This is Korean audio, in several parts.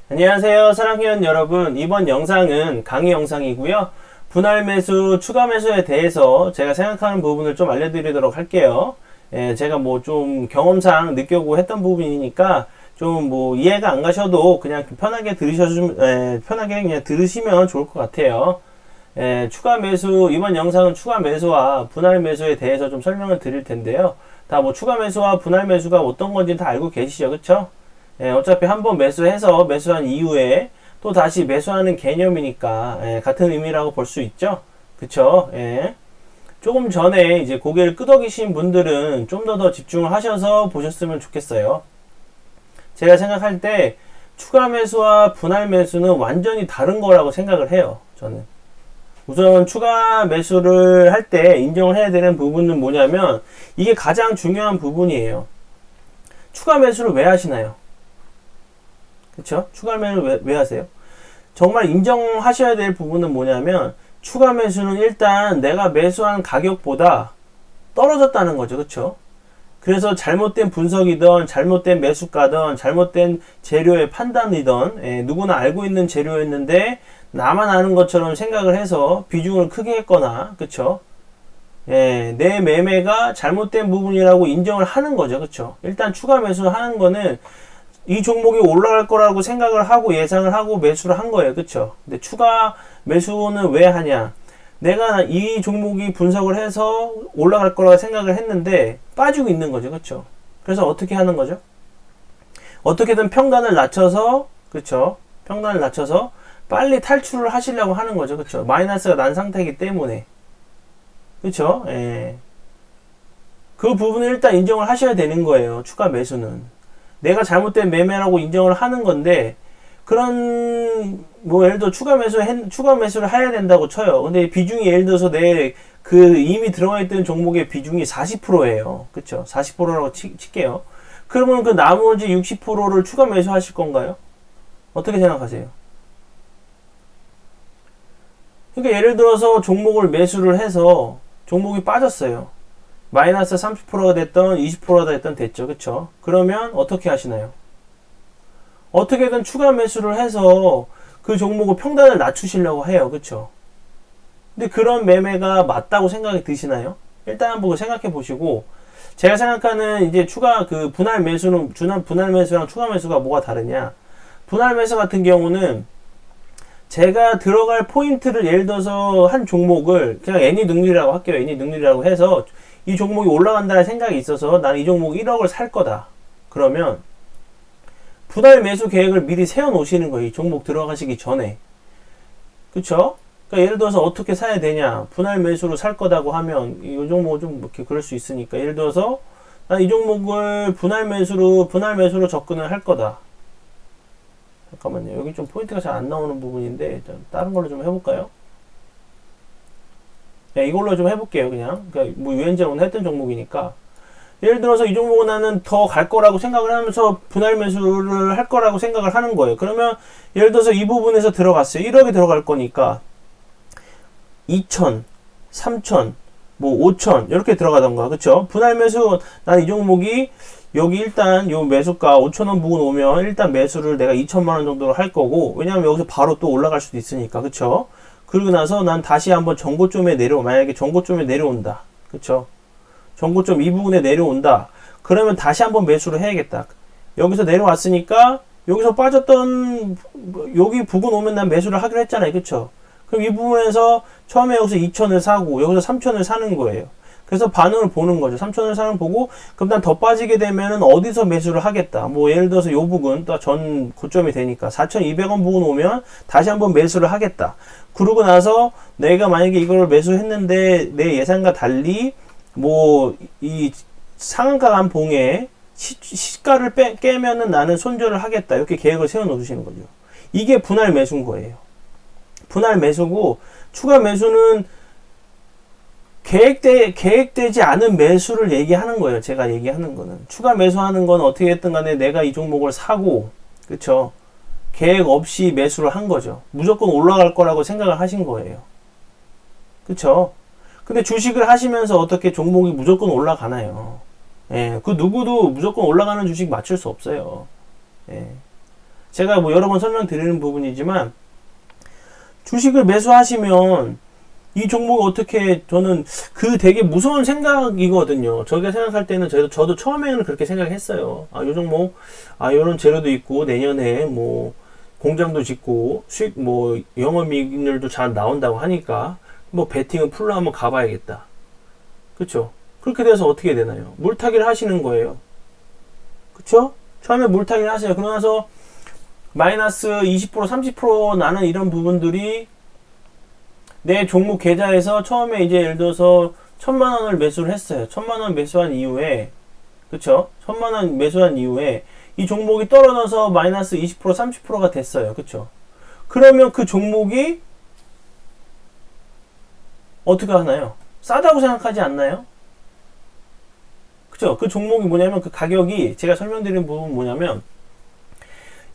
안녕하세요 사랑회원 여러분, 이번 영상은 강의 영상이고요. 분할 매수, 추가 매수에 대해서 제가 생각하는 부분을 좀 알려드리도록 할게요. 제가 뭐 좀 경험상 느껴보고 했던 부분이니까 좀 뭐 이해가 안 가셔도 그냥 편하게 편하게 그냥 들으시면 좋을 것 같아요. 추가 매수, 이번 영상은 추가 매수와 분할 매수에 대해서 좀 설명을 드릴 텐데요. 다 뭐 추가 매수와 분할 매수가 어떤 건지 다 알고 계시죠, 그쵸? 어차피 한번 매수해서 매수한 이후에 또 다시 매수하는 개념이니까 같은 의미라고 볼 수 있죠. 그쵸? 조금 전에 이제 고개를 끄덕이신 분들은 좀 더 집중을 하셔서 보셨으면 좋겠어요. 제가 생각할 때 추가 매수와 분할 매수는 완전히 다른 거라고 생각을 해요. 저는 우선 추가 매수를 할 때 인정을 해야 되는 부분은 뭐냐면 이게 가장 중요한 부분이에요. 추가 매수를 왜 하시나요? 그쵸? 추가 매수를 왜 하세요? 정말 인정하셔야 될 부분은 뭐냐면 추가 매수는 일단 내가 매수한 가격보다 떨어졌다는 거죠. 그쵸? 그래서 잘못된 분석이든 잘못된 매수가든 잘못된 재료의 판단이든 누구나 알고 있는 재료였는데 나만 아는 것처럼 생각을 해서 비중을 크게 했거나 그쵸? 내 매매가 잘못된 부분이라고 인정을 하는 거죠. 그쵸? 일단 추가 매수를 하는 거는 이 종목이 올라갈 거라고 생각을 하고 예상을 하고 매수를 한 거예요. 그쵸? 근데 추가 매수는 왜 하냐? 내가 이 종목이 분석을 해서 올라갈 거라고 생각을 했는데 빠지고 있는 거죠. 그쵸? 그래서 어떻게 하는 거죠? 어떻게든 평단을 낮춰서, 그쵸? 평단을 낮춰서 빨리 탈출을 하시려고 하는 거죠. 그쵸? 마이너스가 난 상태이기 때문에. 그쵸? 그 부분을 일단 인정을 하셔야 되는 거예요. 추가 매수는. 내가 잘못된 매매라고 인정을 하는 건데, 그런, 뭐, 예를 들어 추가 매수를 해야 된다고 쳐요. 근데 비중이 예를 들어서 이미 들어가 있던 종목의 비중이 40%예요. 그쵸? 40%라고 칠게요. 그러면 그 나머지 60%를 추가 매수하실 건가요? 어떻게 생각하세요? 그러니까 예를 들어서 종목을 매수를 해서 종목이 빠졌어요. 마이너스 30%가 됐던 20%가 됐던 됐죠. 그쵸? 그러면 어떻게 하시나요? 어떻게든 추가 매수를 해서 그 종목을 평단을 낮추시려고 해요. 그쵸? 근데 그런 매매가 맞다고 생각이 드시나요? 일단 한번 생각해 보시고, 제가 생각하는 이제 분할 매수랑 추가 매수가 뭐가 다르냐? 분할 매수 같은 경우는 제가 들어갈 포인트를 예를 들어서 한 종목을 그냥 애니 능률이라고 할게요. 애니 능률이라고 해서 이 종목이 올라간다는 생각이 있어서 난 이 종목 1억을 살 거다. 그러면 분할 매수 계획을 미리 세워 놓으시는 거예요. 이 종목 들어가시기 전에. 그쵸? 그러니까 예를 들어서 어떻게 사야 되냐. 분할 매수로 살 거다고 하면 이 종목은 좀 이렇게 그럴 수 있으니까 예를 들어서 난 이 종목을 분할 매수로 접근을 할 거다. 잠깐만요. 여기 좀 포인트가 잘 안 나오는 부분인데 일단 다른 걸로 좀 해볼까요? 이걸로 좀 해볼게요. 그냥 뭐 유엔제로는 했던 종목이니까 예를 들어서 이 종목은 나는 더 갈 거라고 생각을 하면서 분할 매수를 할 거라고 생각을 하는 거예요. 그러면 예를 들어서 이 부분에서 들어갔어요. 1억이 들어갈 거니까 2천, 3천, 뭐 5천 이렇게 들어가던가. 그쵸? 분할 매수 난 이 종목이 여기 일단 요 매수가 5천원 부근 오면 일단 매수를 내가 2천만원 정도로 할 거고, 왜냐면 여기서 바로 또 올라갈 수도 있으니까. 그쵸? 그리고 나서 난 다시 한번 만약에 전고점에 내려온다. 그쵸? 전고점 이 부분에 내려온다. 그러면 다시 한번 매수를 해야겠다. 여기서 내려왔으니까 여기서 빠졌던 여기 부근 오면 난 매수를 하기로 했잖아요. 그쵸? 그럼 이 부분에서 처음에 여기서 2천을 사고 여기서 3천을 사는 거예요. 그래서 반응을 보는 거죠. 3천을 사는 보고 그럼 난 더 빠지게 되면은 어디서 매수를 하겠다. 뭐 예를 들어서 요 부근 또 전 고점이 되니까 4,200원 부근 오면 다시 한번 매수를 하겠다. 그러고 나서 내가 만약에 이걸 매수했는데 내 예상과 달리 뭐 이 상한가 간 봉에 시가를 깨면은 나는 손절을 하겠다. 이렇게 계획을 세워 놓으시는 거죠. 이게 분할 매수인 거예요. 분할 매수고, 추가 매수는 계획되지 않은 매수를 얘기하는 거예요. 제가 얘기하는 거는. 추가 매수하는 건 어떻게 했든 간에 내가 이 종목을 사고, 그쵸? 계획 없이 매수를 한 거죠. 무조건 올라갈 거라고 생각을 하신 거예요. 그쵸? 근데 주식을 하시면서 어떻게 종목이 무조건 올라가나요? 그 누구도 무조건 올라가는 주식 맞출 수 없어요. 제가 뭐 여러 번 설명드리는 부분이지만 주식을 매수하시면 이 종목이 어떻게, 저는 그 되게 무서운 생각이거든요. 저희가 생각할 때는 저도 처음에는 그렇게 생각했어요. 아, 요 종목, 아, 요런 재료도 있고, 내년에 뭐, 공장도 짓고, 수익, 뭐, 영업이익률도 잘 나온다고 하니까, 뭐, 베팅은 풀로 한번 가봐야겠다. 그쵸? 그렇게 돼서 어떻게 되나요? 물타기를 하시는 거예요. 그쵸? 처음에 물타기를 하세요. 그러고 나서, 마이너스 20%, 30% 나는 이런 부분들이 내 종목 계좌에서 처음에 이제 예를 들어서 1,000만원을 매수를 했어요. 1,000만원 매수한 이후에, 그쵸? 1,000만원 매수한 이후에 이 종목이 떨어져서 마이너스 20%, 30%가 됐어요. 그쵸? 그러면 그 종목이 어떻게 하나요? 싸다고 생각하지 않나요? 그쵸? 그 종목이 뭐냐면 그 가격이, 제가 설명드린 부분 뭐냐면,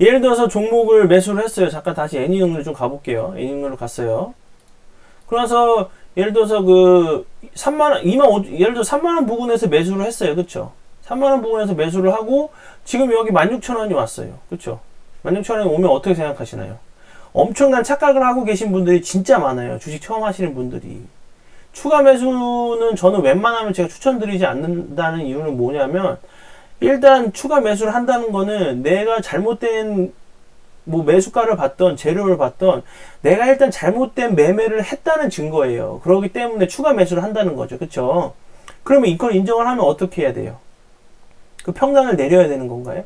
예를 들어서 종목을 매수를 했어요. 잠깐 다시 애니응으로 좀 가볼게요. 애니응으로 갔어요. 그래서 예를 들어서 그 3만원, 예를 들어 3만원 부근에서 매수를 했어요. 그쵸? 3만원 부근에서 매수를 하고 지금 여기 16,000원이 왔어요. 그쵸? 16,000원이 오면 어떻게 생각하시나요? 엄청난 착각을 하고 계신 분들이 진짜 많아요. 주식 처음 하시는 분들이. 추가 매수는 저는 웬만하면 제가 추천드리지 않는다는 이유는 뭐냐면, 일단 추가 매수를 한다는 거는 내가 잘못된 뭐 매수가를 받던 재료를 받던 내가 일단 잘못된 매매를 했다는 증거예요. 그렇기 때문에 추가 매수를 한다는 거죠. 그쵸? 그러면 이걸 인정을 하면 어떻게 해야 돼요? 그 평단을 내려야 되는 건가요?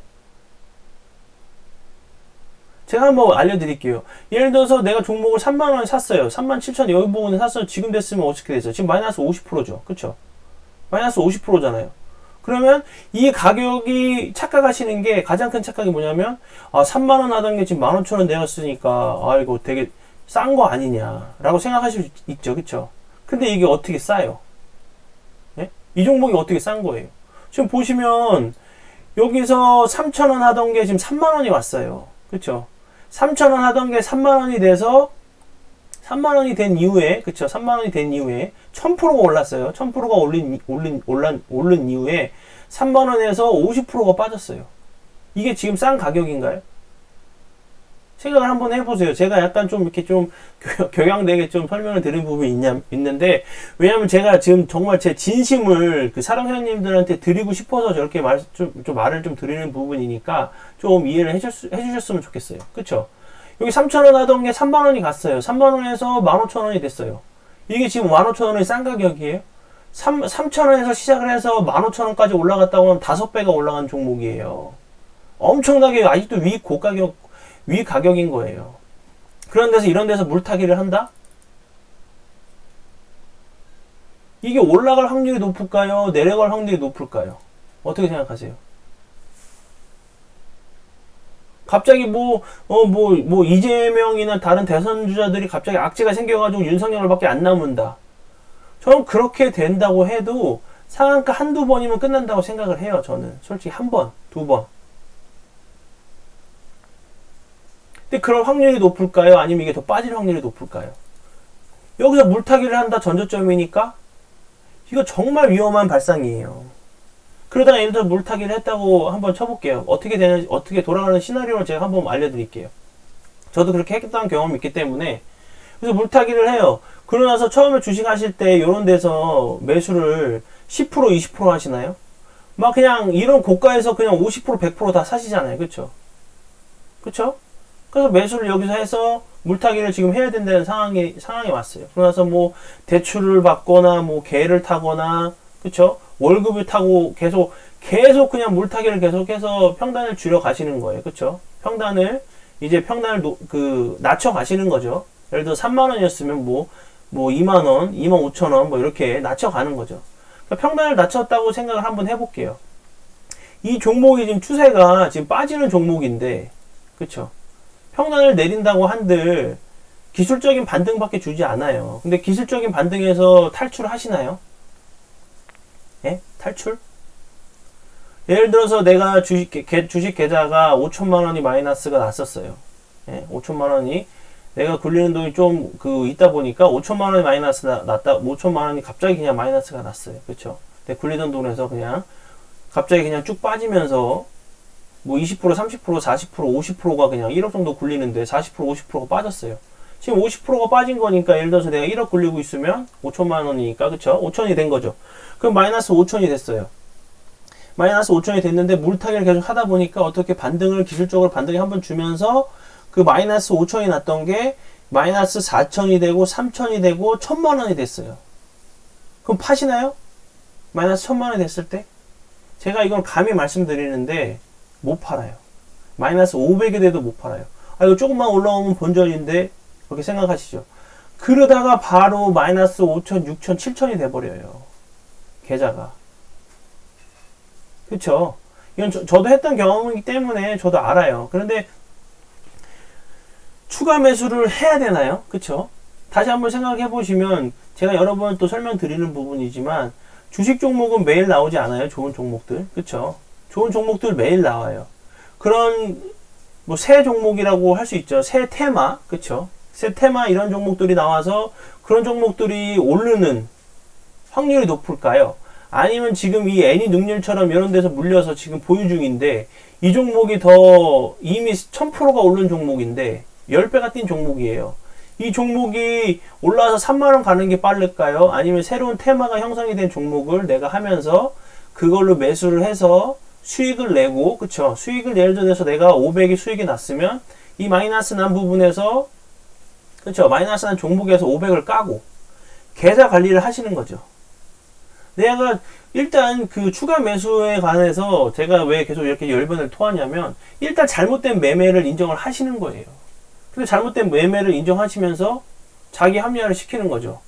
제가 한번 알려드릴게요. 예를 들어서 내가 종목을 3만원에 샀어요. 37,000원 여기 부분에 샀어요. 지금 됐으면 어떻게 됐어요? 지금 마이너스 50%죠. 그쵸? 마이너스 50%잖아요. 그러면 이 가격이 착각하시는 게, 가장 큰 착각이 뭐냐면, 아, 3만원 하던 게 지금 15,000원 내었으니까, 아, 이거 되게 싼 거 아니냐라고 생각하실 수 있죠. 그쵸? 근데 이게 어떻게 싸요? 예? 이 종목이 어떻게 싼 거예요? 지금 보시면, 여기서 3,000원 하던 게 지금 3만원이 왔어요. 그쵸? 3,000원 하던 게 3만원이 돼서, 3만원이 된 이후에, 그쵸? 3만원이 된 이후에 1000%가 올랐어요. 1000%가 오른 이후에 3만원에서 50%가 빠졌어요. 이게 지금 싼 가격인가요? 생각을 한번 해보세요. 제가 약간 좀 이렇게 좀 교양되게 좀 설명을 드린 부분이 있는데, 왜냐면 제가 지금 정말 제 진심을 그 사랑회원님들한테 드리고 싶어서 저렇게 말을 좀 드리는 부분이니까 좀 이해를 해주셨으면 좋겠어요. 그쵸? 여기 3,000원 하던 게 3만원이 갔어요. 3만원에서 15,000원이 됐어요. 이게 지금 15,000원의 싼 가격이에요? 3,000원에서 시작을 해서 15,000원까지 올라갔다고 하면 5배가 올라간 종목이에요. 엄청나게 아직도 위 가격인 거예요. 그런 데서, 이런 데서 물타기를 한다? 이게 올라갈 확률이 높을까요? 내려갈 확률이 높을까요? 어떻게 생각하세요? 갑자기 이재명이나 다른 대선 주자들이 갑자기 악재가 생겨가지고 윤석열밖에 안 남는다. 저는 그렇게 된다고 해도 상한가 한두 번이면 끝난다고 생각을 해요. 저는 솔직히 한 번, 두 번. 근데 그럴 확률이 높을까요? 아니면 이게 더 빠질 확률이 높을까요? 여기서 물타기를 한다, 전저점이니까 이거 정말 위험한 발상이에요. 그러다가 예를 들어 물타기를 했다고 한번 쳐볼게요. 어떻게 되는지, 어떻게 돌아가는 시나리오를 제가 한번 알려드릴게요. 저도 그렇게 했던 경험이 있기 때문에. 그래서 물타기를 해요. 그러고 나서 처음에 주식 하실 때 이런 데서 매수를 10%, 20% 하시나요? 막 그냥 이런 고가에서 그냥 50%, 100%다 사시잖아요. 그쵸? 그쵸? 그래서 매수를 여기서 해서 물타기를 지금 해야 된다는 상황이 왔어요. 그러고 나서 뭐 대출을 받거나 뭐 개를 타거나, 그쵸? 월급을 타고 계속 그냥 물타기를 계속해서 평단을 줄여 가시는 거예요. 그쵸? 평단을 낮춰 가시는 거죠. 예를 들어 3만원이었으면 뭐 2만원, 25,000원 뭐 이렇게 낮춰 가는 거죠. 그러니까 평단을 낮췄다고 생각을 한번 해볼게요. 이 종목이 지금 추세가 지금 빠지는 종목인데, 그쵸? 평단을 내린다고 한들 기술적인 반등밖에 주지 않아요. 근데 기술적인 반등에서 탈출하시나요? 예? 탈출? 예를 들어서 내가 주식 계좌가 5천만원이 마이너스가 났었어요. 예? 5천만원이 내가 굴리는 돈이 좀 있다 보니까 5천만원이 마이너스 났다, 5천만원이 갑자기 그냥 마이너스가 났어요. 그쵸? 근데 굴리던 돈에서 그냥 갑자기 그냥 쭉 빠지면서 뭐 20%, 30%, 40%, 50%가 그냥 1억 정도 굴리는데 40%, 50%가 빠졌어요. 지금 50%가 빠진 거니까 예를 들어서 내가 1억 굴리고 있으면 5천만 원이니까 그쵸? 5천이 된 거죠. 그럼 마이너스 5천이 됐어요. 마이너스 5천이 됐는데 물타기를 계속 하다 보니까 어떻게 반등을 기술적으로 반등이 한번 주면서 그 마이너스 5천이 났던 게 마이너스 4천이 되고 3천이 되고 1,000만 원이 됐어요. 그럼 파시나요? 마이너스 1,000만 원이 됐을 때? 제가 이건 감히 말씀드리는데 못 팔아요. 마이너스 500이 돼도 못 팔아요. 아, 이거 조금만 올라오면 본전인데 그렇게 생각하시죠. 그러다가 바로 마이너스 5천, 6천, 7천이 돼버려요. 계좌가. 그쵸? 이건 저도 했던 경험이기 때문에 저도 알아요. 그런데 추가 매수를 해야 되나요? 그쵸? 다시 한번 생각해 보시면 제가 여러 번 또 설명드리는 부분이지만 주식 종목은 매일 나오지 않아요. 좋은 종목들. 그쵸? 좋은 종목들 매일 나와요. 그런 뭐 새 종목이라고 할 수 있죠. 새 테마. 그쵸? 새 테마 이런 종목들이 나와서 그런 종목들이 오르는 확률이 높을까요? 아니면 지금 이 애니 능률처럼 이런 데서 물려서 지금 보유 중인데 이 종목이 더 이미 1000%가 오른 종목인데 10배가 뛴 종목이에요. 이 종목이 올라와서 3만원 가는 게 빠를까요? 아니면 새로운 테마가 형성이 된 종목을 내가 하면서 그걸로 매수를 해서 수익을 내고, 그쵸? 수익을 예를 들어서 내가 500이 수익이 났으면 이 마이너스 난 부분에서, 그쵸? 마이너스 난 종목에서 500을 까고 계좌 관리를 하시는 거죠. 내가 일단 그 추가 매수에 관해서 제가 왜 계속 이렇게 열변을 토하냐면 일단 잘못된 매매를 인정을 하시는 거예요. 근데 잘못된 매매를 인정하시면서 자기 합리화를 시키는 거죠.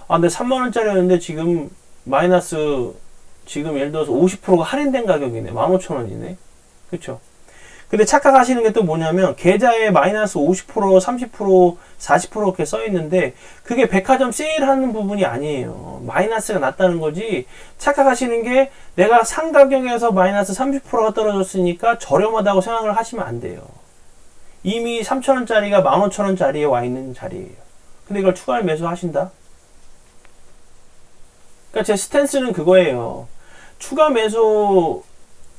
아, 근데 3만원짜리였는데 지금 마이너스 지금 예를 들어서 50%가 할인된 가격이네. 15,000원이네. 그쵸? 근데 착각하시는 게 또 뭐냐면 계좌에 마이너스 50%, 30%, 40% 이렇게 써 있는데 그게 백화점 세일하는 부분이 아니에요. 마이너스가 났다는 거지. 착각하시는 게 내가 산 가격에서 마이너스 30%가 떨어졌으니까 저렴하다고 생각을 하시면 안 돼요. 이미 3,000원짜리가 15,000원짜리에 와 있는 자리예요. 근데 이걸 추가 매수하신다? 그러니까 제 스탠스는 그거예요. 추가 매수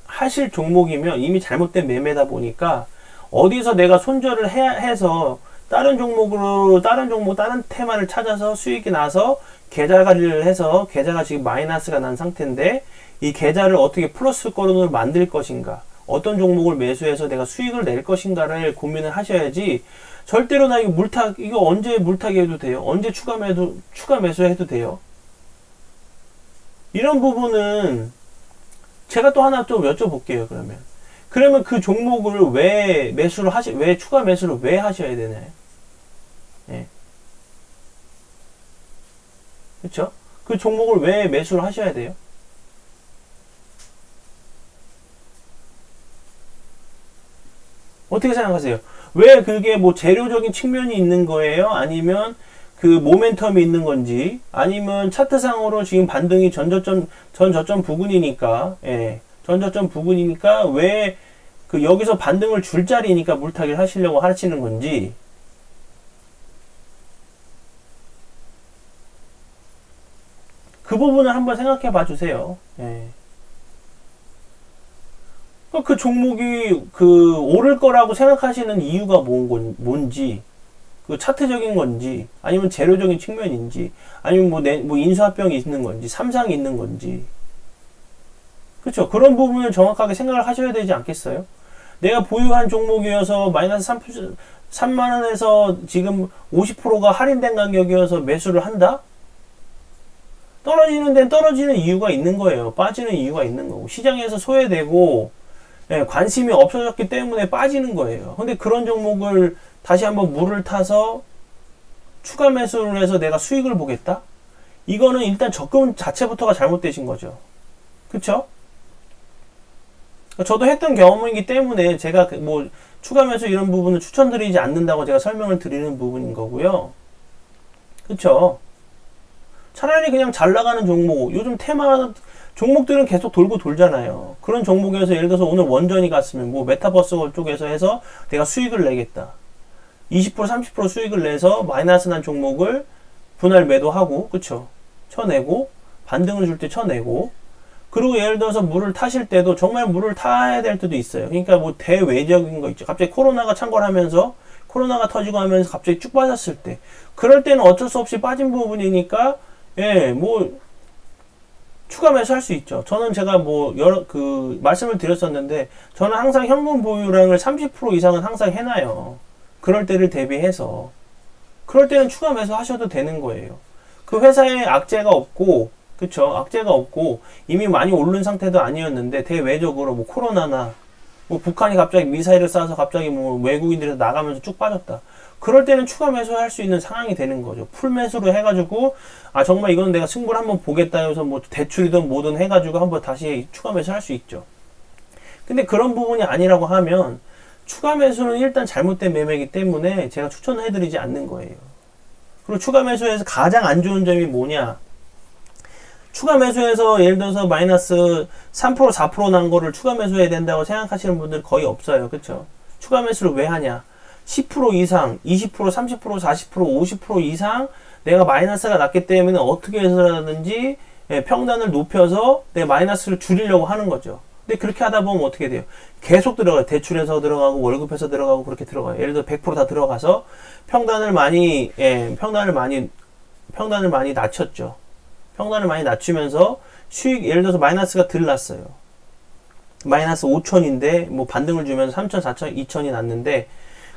하실 종목이면 이미 잘못된 매매다 보니까 어디서 내가 손절을 해서 다른 종목으로 다른 테마를 찾아서 수익이 나서 계좌 관리를 해서 계좌가 지금 마이너스가 난 상태인데 이 계좌를 어떻게 플러스 거론을 만들 것인가, 어떤 종목을 매수해서 내가 수익을 낼 것인가를 고민을 하셔야지. 절대로 나 이거 언제 물타기 해도 돼요? 언제 추가 매수해도 돼요? 이런 부분은 제가 또 하나 좀 여쭤볼게요. 그러면 그 종목을 왜 추가 매수를 왜 하셔야 되나요? 예. 그쵸? 그 종목을 왜 매수를 하셔야 돼요? 어떻게 생각하세요? 왜 그게 뭐 재료적인 측면이 있는 거예요? 아니면 그 모멘텀이 있는 건지, 아니면 차트상으로 지금 반등이 전저점 부근이니까, 예, 전저점 부근이니까 왜 그 여기서 반등을 줄 자리니까 물타기를 하시려고 하시는 건지. 그 부분을 한번 생각해 봐 주세요. 예. 그 종목이 오를 거라고 생각하시는 이유가 뭔지, 그 차트적인 건지, 아니면 재료적인 측면인지, 아니면 뭐 인수합병이 있는 건지, 삼상이 있는 건지. 그렇죠? 그런 부분을 정확하게 생각을 하셔야 되지 않겠어요? 내가 보유한 종목이어서 마이너스 3만원에서 지금 50%가 할인된 가격이어서 매수를 한다? 떨어지는 데는 떨어지는 이유가 있는 거예요. 빠지는 이유가 있는 거고. 시장에서 소외되고, 예, 관심이 없어졌기 때문에 빠지는 거예요. 근데 그런 종목을 다시 한번 물을 타서 추가 매수를 해서 내가 수익을 보겠다? 이거는 일단 접근 자체부터가 잘못되신 거죠. 그쵸? 저도 했던 경험이기 때문에 제가 뭐 추가 매수 이런 부분을 추천드리지 않는다고 제가 설명을 드리는 부분인 거고요. 그쵸? 차라리 그냥 잘 나가는 종목, 요즘 테마 종목들은 계속 돌고 돌잖아요. 그런 종목에서 예를 들어서 오늘 원전이 갔으면 뭐 메타버스 쪽에서 해서 내가 수익을 내겠다. 20% 30% 수익을 내서 마이너스 난 종목을 분할 매도하고, 그쵸? 쳐내고 반등을 줄 때 쳐내고, 그리고 예를 들어서 물을 타실 때도 정말 물을 타야 될 때도 있어요. 그러니까 뭐 대외적인 거 있죠. 갑자기 코로나가 창궐하면서 코로나가 터지고 하면서 갑자기 쭉 빠졌을 때, 그럴 때는 어쩔 수 없이 빠진 부분이니까 예, 뭐 추가 매수할 수 있죠. 저는 제가 뭐 여러 말씀을 드렸었는데, 저는 항상 현금 보유량을 30% 이상은 항상 해놔요. 그럴 때를 대비해서. 그럴 때는 추가 매수 하셔도 되는 거예요. 그 회사에 악재가 없고, 그쵸? 악재가 없고 이미 많이 오른 상태도 아니었는데 대외적으로 뭐 코로나나 뭐 북한이 갑자기 미사일을 쏴서 갑자기 뭐 외국인들이 나가면서 쭉 빠졌다. 그럴 때는 추가 매수할 수 있는 상황이 되는 거죠. 풀 매수로 해가지고 아 정말 이건 내가 승부를 한번 보겠다 해서 뭐 대출이든 뭐든 해가지고 한번 다시 추가 매수할 수 있죠. 근데 그런 부분이 아니라고 하면 추가 매수는 일단 잘못된 매매이기 때문에 제가 추천을 해드리지 않는 거예요. 그리고 추가 매수에서 가장 안 좋은 점이 뭐냐? 추가 매수해서 예를 들어서 마이너스 3% 4% 난 거를 추가 매수해야 된다고 생각하시는 분들 거의 없어요. 그쵸? 추가 매수를 왜 하냐? 10% 이상, 20%, 30%, 40%, 50% 이상 내가 마이너스가 났기 때문에 어떻게 해서라든지 평단을 높여서 내 마이너스를 줄이려고 하는 거죠. 근데 그렇게 하다 보면 어떻게 돼요? 계속 들어가요. 대출해서 들어가고 월급해서 들어가고 그렇게 들어가요. 예를 들어 100% 다 들어가서 평단을 많이 낮췄죠. 평단을 많이 낮추면서 수익, 예를 들어서 마이너스가 덜 났어요. 마이너스 5천인데 뭐 반등을 주면서 3천, 4천, 2천이 났는데,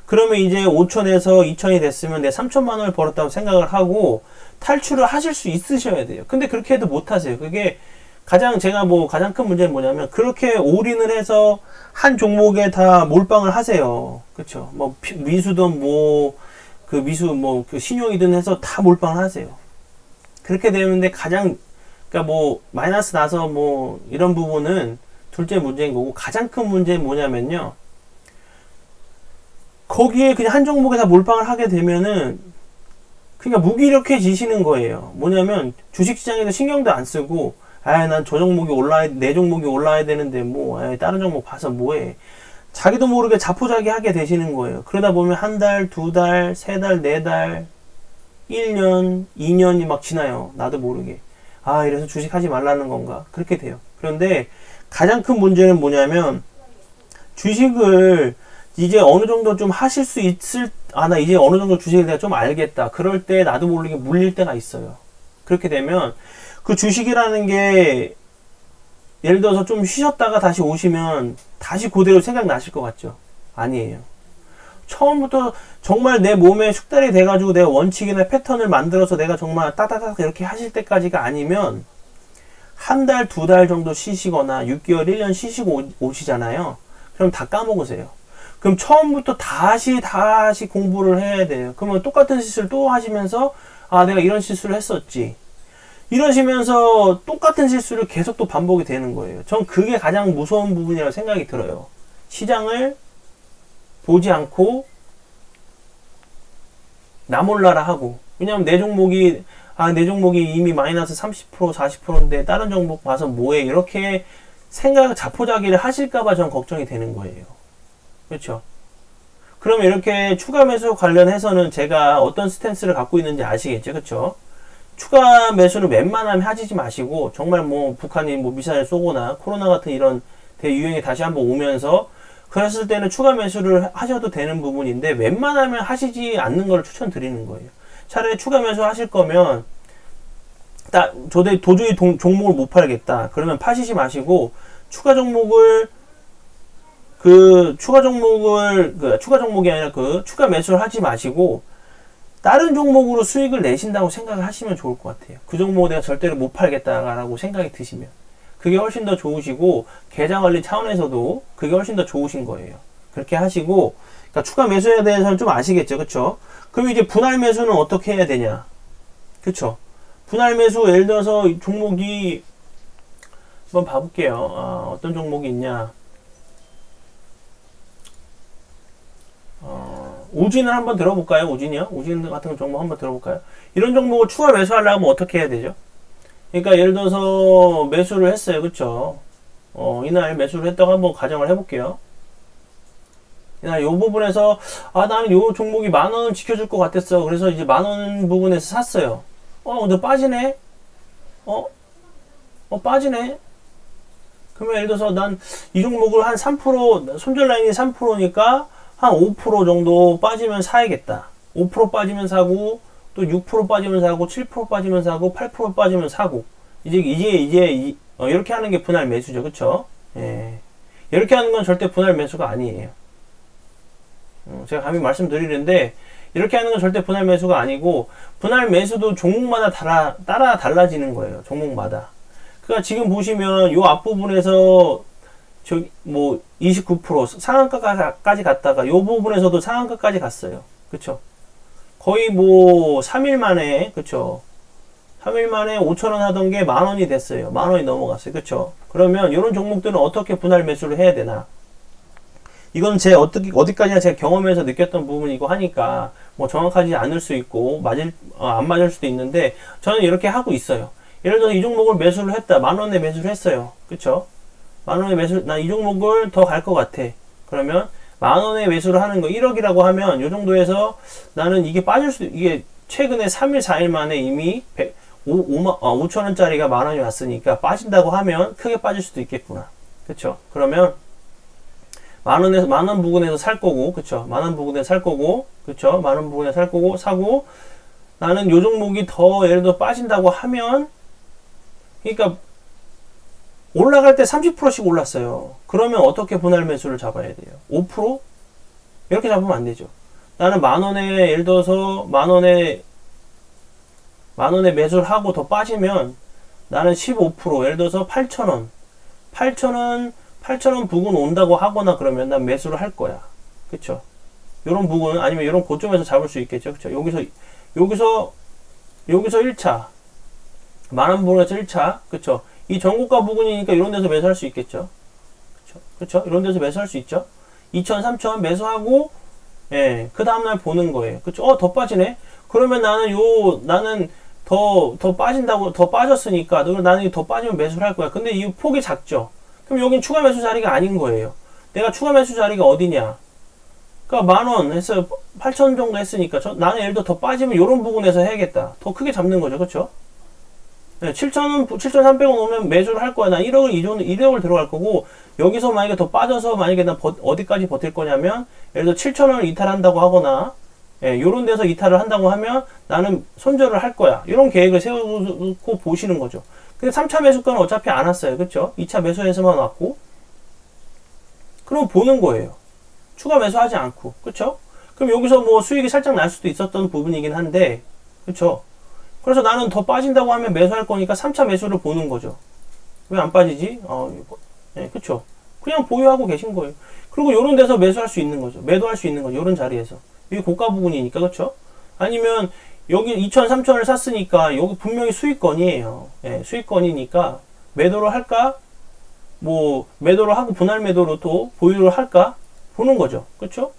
그러면 이제 5천에서 2천이 됐으면 내 3천만 원을 벌었다고 생각을 하고 탈출을 하실 수 있으셔야 돼요. 근데 그렇게 해도 못 하세요. 그게 가장 큰 문제는 뭐냐면 그렇게 올인을 해서 한 종목에 다 몰빵을 하세요. 그쵸? 뭐 미수든 그 신용이든 해서 다 몰빵을 하세요. 그렇게 되는데 그러니까 뭐 마이너스 나서 뭐 이런 부분은 둘째 문제인 거고, 가장 큰 문제는 뭐냐면요. 거기에 그냥 한 종목에 다 몰빵을 하게 되면은 그러니까 무기력해지시는 거예요. 뭐냐면 주식시장에서 신경도 안 쓰고 난 저 종목이 내 종목이 올라야 되는데 다른 종목 봐서 뭐해. 자기도 모르게 자포자기하게 되시는 거예요. 그러다 보면 한 달, 두 달, 세 달, 네 달, 1년, 2년이 막 지나요. 나도 모르게. 이래서 주식하지 말라는 건가? 그렇게 돼요. 그런데 가장 큰 문제는 뭐냐면 주식을 이제 어느 정도 좀 하실 수 나 이제 어느 정도 주식을 내가 좀 알겠다. 그럴 때 나도 모르게 물릴 때가 있어요. 그렇게 되면 그 주식이라는 게 예를 들어서 좀 쉬셨다가 다시 오시면 다시 그대로 생각나실 것 같죠? 아니에요. 처음부터 정말 내 몸에 숙달이 돼가지고 내가 원칙이나 패턴을 만들어서 내가 정말 따다닥 이렇게 하실 때까지가 아니면 한 달, 두 달 정도 쉬시거나 6개월, 1년 쉬시고 오시잖아요. 그럼 다 까먹으세요. 그럼 처음부터 다시 공부를 해야 돼요. 그러면 똑같은 실수를 또 하시면서 내가 이런 실수를 했었지. 이러시면서 똑같은 실수를 계속 또 반복이 되는 거예요. 전 그게 가장 무서운 부분이라고 생각이 들어요. 시장을 보지 않고 나 몰라라 하고. 왜냐면 내 종목이 이미 마이너스 30% 40%인데 다른 종목 봐서 뭐해, 이렇게 자포자기를 하실까봐 전 걱정이 되는 거예요. 그렇죠? 그러면 이렇게 추가 매수 관련해서는 제가 어떤 스탠스를 갖고 있는지 아시겠죠? 그렇죠? 추가 매수는 웬만하면 하지 마시고, 정말 북한이 미사일 쏘거나 코로나 같은 이런 대유행이 다시 한번 오면서 그랬을 때는 추가 매수를 하셔도 되는 부분인데, 웬만하면 하시지 않는 걸 추천드리는 거예요. 차라리 추가 매수 하실 거면 도저히 종목을 못 팔겠다. 그러면 파시지 마시고 추가 종목이 아니라 추가 매수를 하지 마시고 다른 종목으로 수익을 내신다고 생각을 하시면 좋을 것 같아요. 그 종목을 내가 절대로 못 팔겠다라고 생각이 드시면 그게 훨씬 더 좋으시고, 계좌 관리 차원에서도 그게 훨씬 더 좋으신 거예요. 그렇게 하시고, 그러니까 추가 매수에 대해서는 좀 아시겠죠, 그쵸? 그럼 이제 분할 매수는 어떻게 해야 되냐, 그쵸? 분할 매수, 예를 들어서 종목이 한번 봐볼게요. 어떤 종목이 있냐? 우진을 한번 들어볼까요? 우진이요? 우진 같은 종목 한번 들어볼까요? 이런 종목을 추가 매수하려면 어떻게 해야 되죠? 그러니까 예를 들어서 매수를 했어요. 그쵸? 이날 매수를 했다고 한번 가정을 해볼게요. 이날 요 부분에서 나는 요 종목이 10,000원을 지켜줄 것 같았어. 그래서 이제 10,000원 부분에서 샀어요. 근데 빠지네? 빠지네? 그러면 예를 들어서 난 이 종목을 한 3%, 손절 라인이 3%니까 한 5% 정도 빠지면 사야겠다. 5% 빠지면 사고, 또 6% 빠지면 사고, 7% 빠지면 사고, 8% 빠지면 사고. 이렇게 하는 게 분할 매수죠. 그쵸? 예. 이렇게 하는 건 절대 분할 매수가 아니에요. 제가 감히 말씀드리는데, 이렇게 하는 건 절대 분할 매수가 아니고, 분할 매수도 종목마다 따라 달라지는 거예요. 종목마다. 그러니까 지금 보시면 요 앞부분에서 29% 상한가까지 갔다가 요 부분에서도 상한가까지 갔어요. 그쵸? 거의 3일 만에, 그쵸? 3일 만에 5,000원 하던 게 10,000원이 됐어요. 10,000원이 넘어갔어요. 그쵸? 그러면 이런 종목들은 어떻게 분할 매수를 해야 되나? 이건 어디까지나 제가 경험해서 느꼈던 부분이고 하니까, 정확하지 않을 수 있고, 안 맞을 수도 있는데, 저는 이렇게 하고 있어요. 예를 들어서 이 종목을 매수를 했다. 10,000원에 매수를 했어요. 그쵸? 10,000원에 나 이 종목을 더 갈 것 같아. 그러면 10,000원에 매수를 하는 거 1억이라고 하면 요 정도에서 나는 이게 최근에 3일, 4일 만에 이미 5,000원짜리가 10,000원이 왔으니까 빠진다고 하면 크게 빠질 수도 있겠구나. 그쵸? 그러면 10,000원 부근에서 살 거고, 그쵸? 10,000원 부근에서 살 거고, 그쵸? 10,000원 부근에서 살 거고, 사고, 나는 요 종목이 더 예를 들어 빠진다고 하면, 그러니까 올라갈 때 30%씩 올랐어요. 그러면 어떻게 분할 매수를 잡아야 돼요? 5%? 이렇게 잡으면 안 되죠. 나는 10,000원에 예를 들어서 10,000원에 매수를 하고 더 빠지면 나는 15% 예를 들어서 8,000원 8,000원 부근 온다고 하거나 그러면 난 매수를 할 거야. 그쵸? 요런 부근 아니면 요런 고점에서 잡을 수 있겠죠. 그쵸? 여기서 1차 10,000원 부근에서 1차 그쵸? 이 전고가 부근이니까 이런 데서 매수할 수 있겠죠. 그쵸? 이런 데서 매수할 수 있죠. 2,000, 3,000 매수하고 예, 그 다음날 보는 거예요. 그쵸? 더 빠지네? 그러면 나는 더 빠진다고, 더 빠졌으니까, 나는 더 빠지면 매수를 할 거야. 근데 이 폭이 작죠? 그럼 여긴 추가 매수 자리가 아닌 거예요. 내가 추가 매수 자리가 어디냐? 그러니까 10,000원 했어요. 8,000 정도 했으니까, 나는 예를 들어 더 빠지면 이런 부분에서 해야겠다. 더 크게 잡는 거죠. 그쵸? 네, 7,300원 오면 매수를 할 거야. 난 1억을 들어갈 거고, 여기서 만약에 더 빠져서 만약에 난 어디까지 버틸 거냐면, 예를 들어 7,000원을 이탈한다고 하거나, 예, 요런 데서 이탈을 한다고 하면 나는 손절을 할 거야. 이런 계획을 세우고 보시는 거죠. 근데 3차 매수가는 어차피 안 왔어요. 그쵸? 2차 매수에서만 왔고, 그럼 보는 거예요. 추가 매수하지 않고. 그쵸? 그럼 여기서 수익이 살짝 날 수도 있었던 부분이긴 한데, 그쵸? 그래서 나는 더 빠진다고 하면 매수할 거니까 3차 매수를 보는 거죠. 왜 안 빠지지? 네, 그쵸? 그냥 보유하고 계신 거예요. 그리고 요런 데서 매수할 수 있는 거죠. 매도할 수 있는 거죠. 요런 자리에서. 이게 고가 부분이니까, 그쵸? 아니면 여기 2,000, 3,000을 샀으니까 여기 분명히 수익권이에요. 예, 수익권이니까 매도를 할까? 매도를 하고 분할 매도로 또 보유를 할까? 보는 거죠. 그쵸?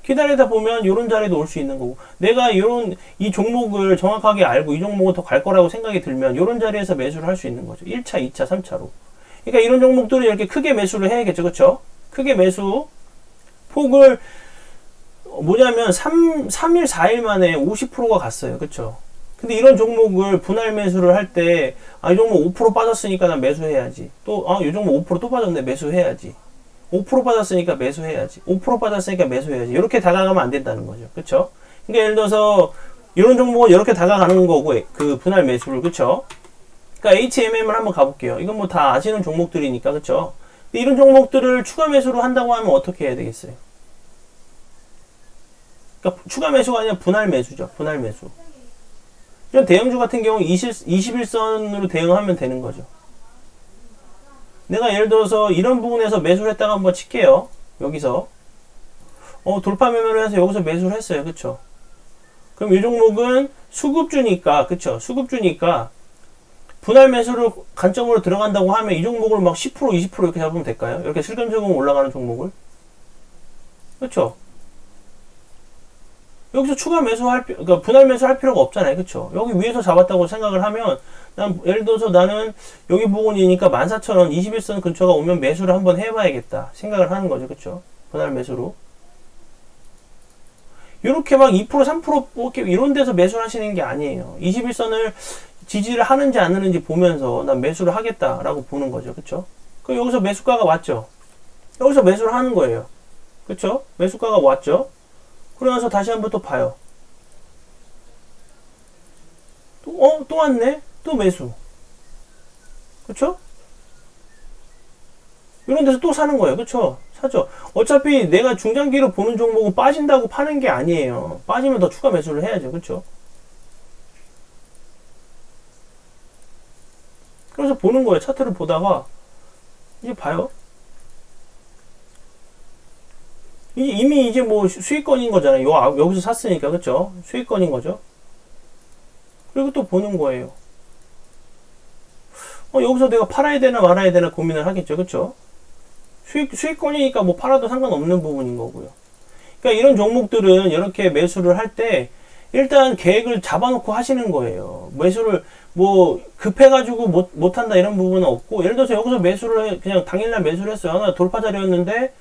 기다리다 보면 이런 자리도 올 수 있는 거고, 내가 이 종목을 정확하게 알고 이 종목은 더 갈 거라고 생각이 들면 이런 자리에서 매수를 할 수 있는 거죠. 1차, 2차, 3차로. 그러니까 이런 종목들은 이렇게 크게 매수를 해야겠죠. 그쵸? 크게 매수 폭을 뭐냐면 3일, 4일 만에 50%가 갔어요. 그쵸? 근데 이런 종목을 분할 매수를 할 때, 이 종목 5% 빠졌으니까 난 매수해야지. 또, 이 종목 5% 또 빠졌네. 매수해야지. 5% 받았으니까 매수해야지. 5% 받았으니까 매수해야지. 이렇게 다가가면 안 된다는 거죠. 그쵸? 그러니까 예를 들어서 이런 종목은 이렇게 다가가는 거고 그 분할 매수를. 그쵸? 그러니까 HMM을 한번 가볼게요. 이건 다 아시는 종목들이니까. 그쵸? 이런 종목들을 추가 매수를 한다고 하면 어떻게 해야 되겠어요? 그러니까 추가 매수가 아니라 분할 매수죠. 분할 매수. 이런 대형주 같은 경우 21선으로 대응하면 되는 거죠. 내가 예를 들어서 이런 부분에서 매수를 했다가 한번 칠게요. 여기서 돌파 매매를 해서 여기서 매수를 했어요. 그쵸? 그럼 이 종목은 수급주니까, 그쵸? 수급주니까 분할 매수를 관점으로 들어간다고 하면 이 종목을 막 10%, 20% 이렇게 잡으면 될까요? 이렇게 슬금슬금 올라가는 종목을. 그쵸? 여기서 추가 그러니까 분할 매수할 필요가 없잖아요. 그쵸? 여기 위에서 잡았다고 생각을 하면, 예를 들어서 나는 여기 부분이니까 14,000원, 21선 근처가 오면 매수를 한번 해봐야겠다. 생각을 하는 거죠. 그쵸? 분할 매수로. 요렇게 막 2%, 3% 이런 데서 매수를 하시는 게 아니에요. 21선을 지지를 하는지 안 하는지 보면서 난 매수를 하겠다라고 보는 거죠. 그쵸? 그럼 여기서 매수가가 왔죠. 여기서 매수를 하는 거예요. 그쵸? 매수가가 왔죠. 그러면서 다시 한번 또 봐요. 또 왔네? 또 매수. 그쵸? 이런 데서 또 사는 거예요. 그쵸? 사죠. 어차피 내가 중장기로 보는 종목은 빠진다고 파는 게 아니에요. 빠지면 더 추가 매수를 해야죠. 그쵸? 그래서 보는 거예요. 차트를 보다가 이제 봐요. 이미 이제 뭐 수익권인 거잖아요. 여기서 샀으니까. 그쵸? 수익권인 거죠. 그리고 또 보는 거예요. 여기서 내가 팔아야 되나 말아야 되나 고민을 하겠죠. 그쵸? 수익권이니까 뭐 팔아도 상관없는 부분인 거고요. 그러니까 이런 종목들은 이렇게 매수를 할 때 일단 계획을 잡아놓고 하시는 거예요. 매수를 뭐 급해가지고 못한다 이런 부분은 없고, 예를 들어서 여기서 매수를 그냥 당일날 매수를 했어요. 나 돌파 자리였는데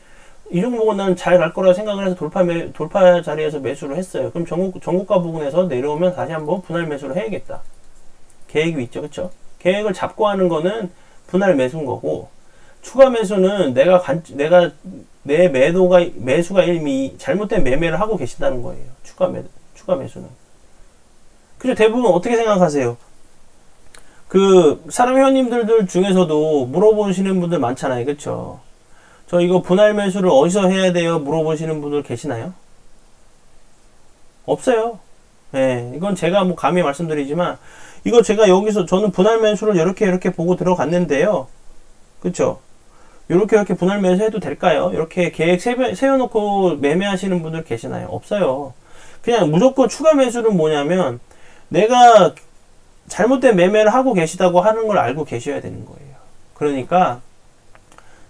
이 종목은 난 잘 갈 거라고 생각을 해서 돌파 자리에서 매수를 했어요. 그럼 전고가 부분에서 내려오면 다시 한번 분할 매수를 해야겠다. 계획이 있죠. 그쵸? 계획을 잡고 하는 거는 분할 매수인 거고, 추가 매수는 내 매수가 이미 잘못된 매매를 하고 계신다는 거예요. 추가 매수는. 그죠? 대부분 어떻게 생각하세요? 사람 회원님들 중에서도 물어보시는 분들 많잖아요. 그쵸? 저 이거 분할 매수를 어디서 해야 돼요? 물어보시는 분들 계시나요? 없어요. 네, 이건 제가 뭐 감히 말씀드리지만, 이거 제가 여기서 저는 분할 매수를 이렇게 보고 들어갔는데요. 그쵸? 이렇게 분할 매수해도 될까요? 이렇게 계획 세워놓고 매매하시는 분들 계시나요? 없어요. 그냥 무조건 추가 매수는 뭐냐면 내가 잘못된 매매를 하고 계시다고 하는 걸 알고 계셔야 되는 거예요. 그러니까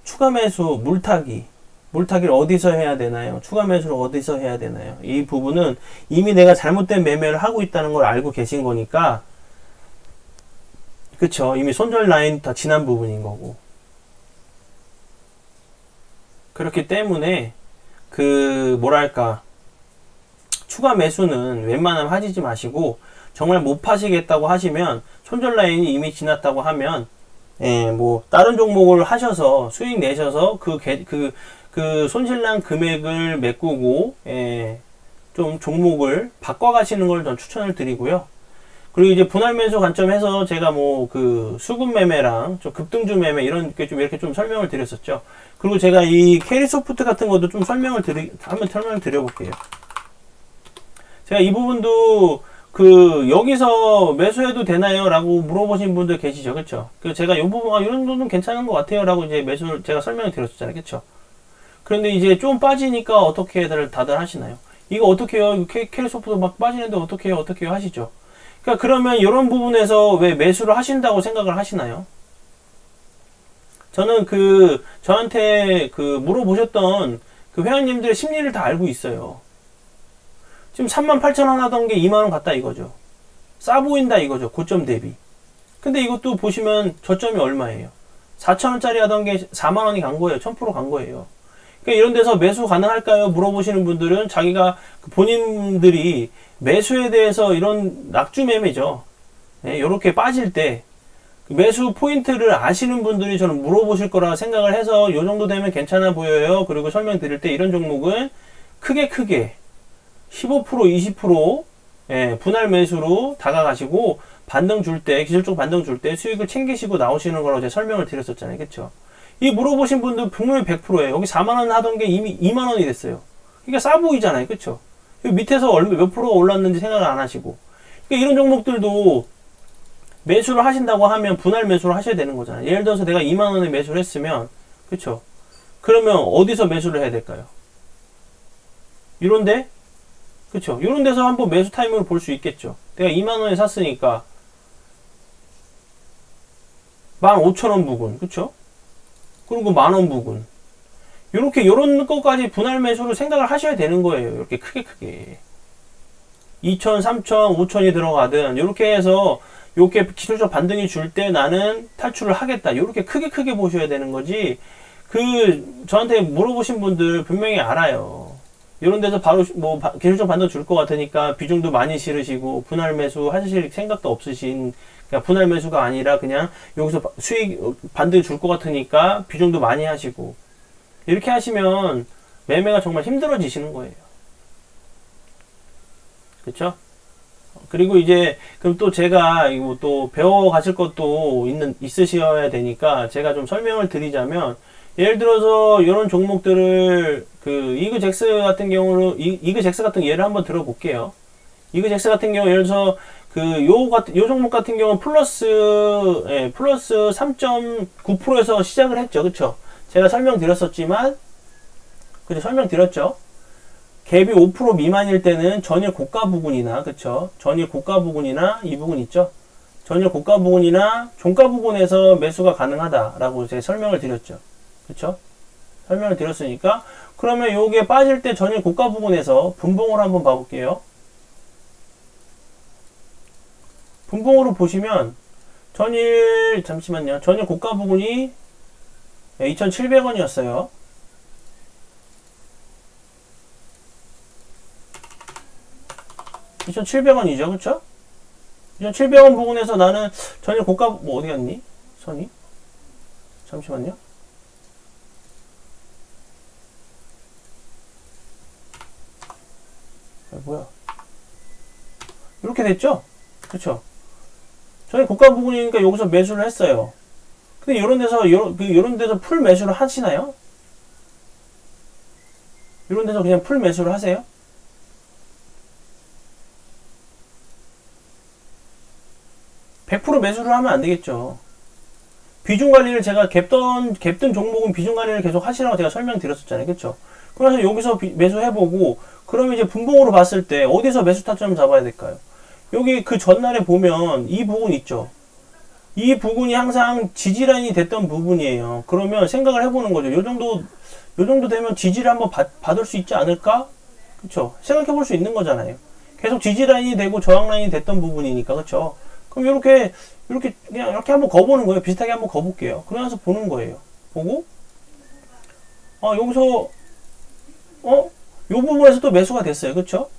추가 매수, 물타기를 어디서 해야 되나요? 추가 매수를 어디서 해야 되나요? 이 부분은 이미 내가 잘못된 매매를 하고 있다는 걸 알고 계신 거니까, 그쵸? 이미 손절 라인 다 지난 부분인 거고. 그렇기 때문에 추가 매수는 웬만하면 하시지 마시고, 정말 못 파시겠다고 하시면, 손절 라인이 이미 지났다고 하면, 뭐 다른 종목을 하셔서 수익 내셔서 그 손실난 금액을 메꾸고 좀 종목을 바꿔가시는 걸 전 추천을 드리고요. 그리고 이제 분할 매수 관점에서 제가 뭐 수급 매매랑 좀 급등주 매매 이렇게 좀 설명을 드렸었죠. 그리고 제가 이 캐리소프트 같은 것도 좀 설명을 드려볼게요. 제가 이 부분도 여기서 매수해도 되나요? 라고 물어보신 분들 계시죠. 그쵸? 제가 이 부분, 이런 부분 괜찮은 것 같아요. 라고 이제 매수를 제가 설명을 드렸었잖아요. 그쵸? 그런데 이제 좀 빠지니까 어떻게 다들 하시나요? 이거 어떻게 해요? 캐리소프트 막 빠지는데 어떻게 해요? 하시죠? 그러면 이런 부분에서 왜 매수를 하신다고 생각을 하시나요? 저는 저한테 물어보셨던 회원님들의 심리를 다 알고 있어요. 지금 38,000원 하던 게 2만원 갔다 이거죠. 싸 보인다 이거죠. 고점 대비. 근데 이것도 보시면 저점이 얼마예요? 4,000원짜리 하던 게 4만원이 간 거예요. 1000% 간 거예요. 그러니까 이런 데서 매수 가능할까요? 물어보시는 분들은 자기가 본인들이 매수에 대해서 이런 낙주 매매죠. 이렇게 빠질 때 매수 포인트를 아시는 분들이 저는 물어보실 거라 생각을 해서 이 정도 되면 괜찮아 보여요. 그리고 설명드릴 때 이런 종목은 크게 15% 20% 분할 매수로 다가가시고 기술적 반등 줄 때 수익을 챙기시고 나오시는 거라고 제가 설명을 드렸었잖아요. 그쵸? 이 물어보신 분들 분명히 100%예요. 여기 4만원 하던 게 이미 2만원이 됐어요. 그러니까 싸 보이잖아요. 그쵸? 여기 밑에서 몇 프로가 올랐는지 생각을 안 하시고. 그러니까 이런 종목들도 매수를 하신다고 하면 분할 매수를 하셔야 되는 거잖아요. 예를 들어서 내가 2만원에 매수를 했으면, 그쵸? 그러면 어디서 매수를 해야 될까요? 이런데? 그쵸? 이런 데서 한번 매수 타이밍을 볼 수 있겠죠. 내가 2만원에 샀으니까 15,000원 부근, 그쵸? 그리고 만원 부근. 요런 것까지 분할 매수를 생각을 하셔야 되는 거예요. 이렇게 크게. 2,000, 3,000, 5,000이 들어가든, 요렇게 해서, 요렇게 기술적 반등이 줄 때 나는 탈출을 하겠다. 요렇게 크게 보셔야 되는 거지, 저한테 물어보신 분들 분명히 알아요. 이런 데서 바로 뭐 기술적 반등 줄 것 같으니까 비중도 많이 실으시고 분할 매수 하실 생각도 없으신, 그냥 분할 매수가 아니라 그냥 여기서 수익 반등 줄 것 같으니까 비중도 많이 하시고, 이렇게 하시면 매매가 정말 힘들어지시는 거예요. 그쵸? 그리고 이제 그럼 또 제가 이거 또 배워 가실 것도 있으셔야 되니까 제가 좀 설명을 드리자면, 예를 들어서 이런 종목들을 그 이그젝스 같은 경우로 이그젝스 같은 예를 한번 들어볼게요. 이그젝스 같은 경우 예를 들어서 요 종목 같은 경우 플러스 3.9%에서 시작을 했죠. 그쵸? 제가 설명드렸었지만, 그죠? 설명드렸죠? 갭이 5% 미만일 때는 전일 고가 부근이나, 그쵸? 전일 고가 부근이나 이 부분 있죠? 전일 고가 부근이나 종가 부근에서 매수가 가능하다라고 제가 설명을 드렸죠. 그쵸? 설명을 드렸으니까, 그러면 요게 빠질 때 전일 고가 부근에서 분봉을 한번 봐볼게요. 분봉으로 보시면 잠시만요. 전일 고가 부근이 2,700원이었어요. 2,700원이죠. 그쵸? 2,700원 부근에서 나는 전일 고가, 뭐 어디 갔니? 선이? 잠시만요. 뭐야? 이렇게 됐죠? 그쵸? 전일 고가 부근이니까 여기서 매수를 했어요. 근데 이런 데서 풀 매수를 하시나요? 이런 데서 그냥 풀 매수를 하세요? (100% 매수를 하면 안 되겠죠. 비중 관리를 제가 갭든 종목은 비중 관리를 계속 하시라고 제가 설명드렸었잖아요. 그쵸? 그래서 여기서 매수해보고, 그러면 이제 분봉으로 봤을 때 어디서 매수 타점 잡아야 될까요? 여기 그 전날에 보면 이 부분 있죠? 이 부분이 항상 지지라인이 됐던 부분이에요. 그러면 생각을 해보는 거죠. 요 정도 되면 지지를 한번 받을 수 있지 않을까? 그쵸? 생각해볼 수 있는 거잖아요. 계속 지지라인이 되고 저항라인이 됐던 부분이니까. 그쵸? 그럼 이렇게 한번 거보는 거예요. 비슷하게 한번 거볼게요. 그러면서 보는 거예요. 보고, 여기서, 요 부분에서 또 매수가 됐어요. 그쵸?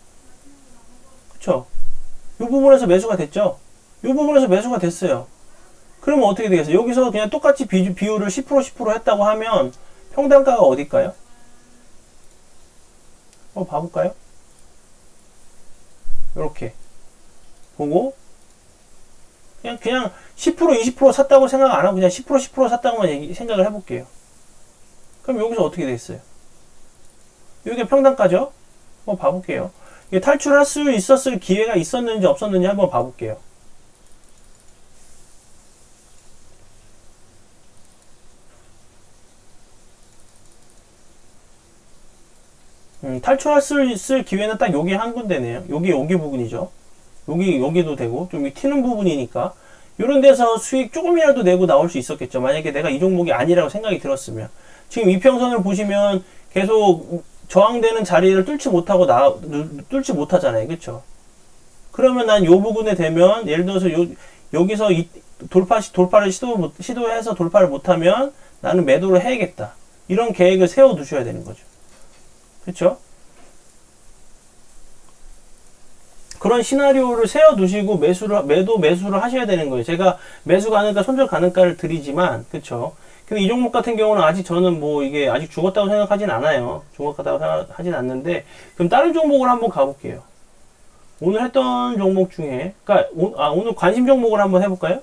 그쵸? 요 부분에서 매수가 됐죠? 요 부분에서 매수가 됐어요. 그러면 어떻게 되겠어요? 여기서 그냥 똑같이 비율을 10% 했다고 하면 평단가가 어딜까요? 봐볼까요? 이렇게 보고, 그냥 10% 20% 샀다고 생각 안 하고 그냥 10% 샀다고만 생각을 해볼게요. 그럼 여기서 어떻게 됐어요? 이게 평단가죠? 한번 봐볼게요. 이게 탈출할 수 있었을 기회가 있었는지 없었는지 한번 봐볼게요. 탈출할 수 있을 기회는 딱 여기 한 군데네요. 여기 부분이죠. 여기도 되고, 좀 튀는 부분이니까. 이런 데서 수익 조금이라도 내고 나올 수 있었겠죠. 만약에 내가 이 종목이 아니라고 생각이 들었으면. 지금 이평선을 보시면 계속 저항되는 자리를 뚫지 못하잖아요. 그쵸? 그러면 난 요 부분에 되면, 예를 들어서 여기서 돌파를 시도해서 돌파를 못하면 나는 매도를 해야겠다. 이런 계획을 세워 두셔야 되는 거죠. 그쵸? 그런 시나리오를 세워두시고 매수를 하셔야 되는 거예요. 제가 매수 가능가, 손절 가능가를 드리지만, 그쵸? 근데 이 종목 같은 경우는 아직 저는 뭐 이게 아직 죽었다고 생각하진 않아요. 죽었다고 생각하진 않는데, 그럼 다른 종목을 한번 가볼게요. 오늘 했던 종목 중에, 그러니까 오늘 관심 종목을 한번 해볼까요?